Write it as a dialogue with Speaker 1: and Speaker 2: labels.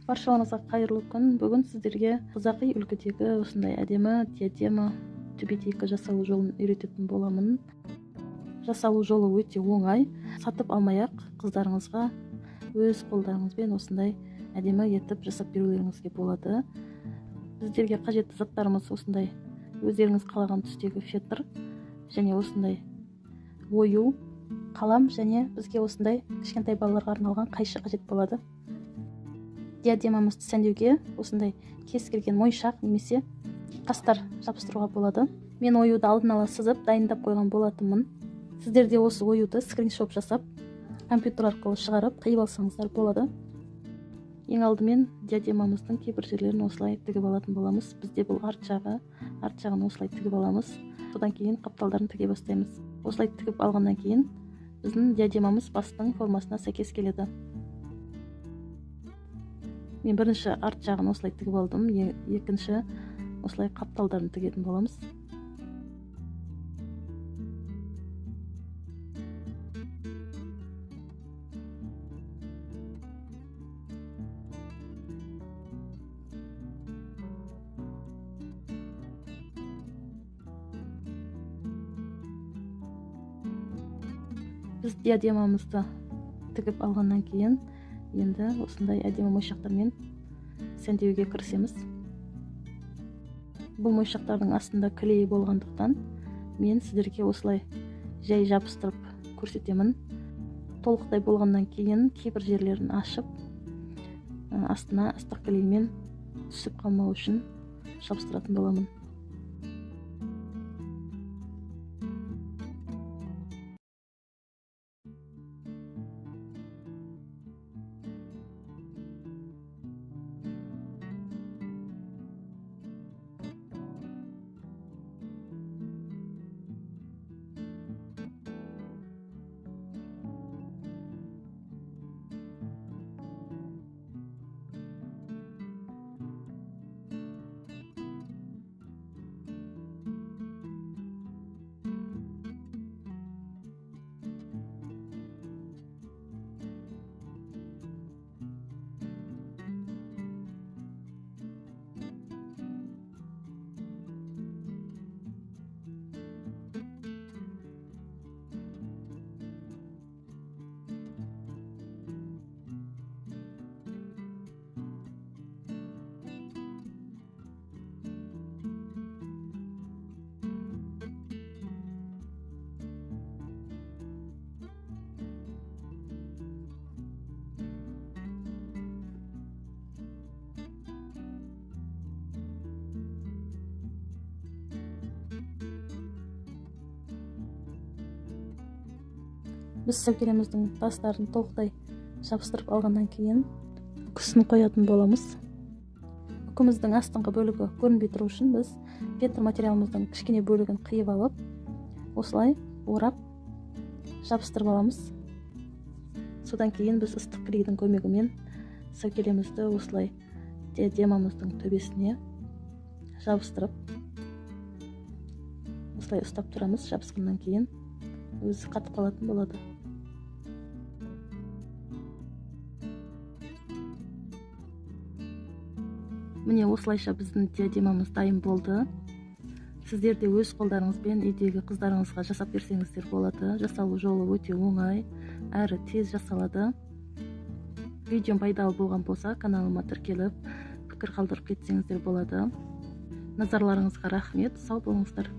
Speaker 1: Баршаларыңызға қайырлы күн. Бүгін сіздерге қазақи үлгідегі осындай әдемі диадема төбетейкі жасалу жолын үйрететін боламын. Жасалу жолы өте оңай. Сатып алмай-ақ қыздарыңызға өз қолдарыңызбен осындай әдемі етіп жасап берулеріңізге болады. Біздерге қажетті заттарымыз осындай өздеріңіз қалаған түстегі фетр және осындай ою, қалам және бізге осындай кішкентай балаларға арналған қайшы қажет болады. Диадемамызды сәндеуге осындай кез келген мойыншақ немесе қастар жабыстыруға болады. Мен оюды алдын ала сызып дайындап қойған болатынмын. Сіздер де осы оюды скриншот жасап компьютер арқылы шығарып қиып алсаңыздар болады. Ең алдымен диадемамыздың кейбір жерлерін осылай тігіп алатын боламыз. Бізде бұл арт жағын осылай тігіп аламыз. Содан кейін қапталдарын тіге бастаймыз. Осылай тігіп алғаннан кейін біздің диадемамыз бастың формасына сәйкес келеді. Мен бірінші арт жағын осылай тігіп алдым, екінші осылай қапталдарын тігетін боламыз. Біз диадемамызды тігіп алғаннан кейін енді осындай әдемі мойыншақтармен сәндеуге кірісеміз. Бұл мойыншақтардың астында клей болғандықтан мен сіздерге осылай жай жабыстырып көрсетемін. Толықтай болғаннан кейін кейбір жерлерін ашып, астына ыстық клеймен түсіп қалмау үшін жабыстыратын боламын. Біз сәукелеміздің тастарын толықтай жабыстырып алғаннан кейін үкісін қоятын боламыз. Үкіміздің астыңғы бөлігі көрінбей тұру үшін біз фетр материалымыздың кішкене бөлігін қиып алып, осылай орап жабыстырып аламыз. Содан кейін біз ыстық клейдің көмегімен сәукелемізді осылай диадемамыздың төбесіне жабыстырып, осылай ұстап тұрамыз. Жабысқаннан кейін өзі қатып қалатын болады. Міне осылайша біздің диадемамыз дайын болды. Сіздер де өз қолдарыңызбен үйдегі қыздарыңызға жасап берсеңіздер болады. Жасалу жолы өте оңай, әрі тез жасалады. Видеом пайдалы болған болса, каналыма тіркеліп, пікір қалдырып кетсеңіздер болады. Назарларыңызға рахмет, сау болыңыздар.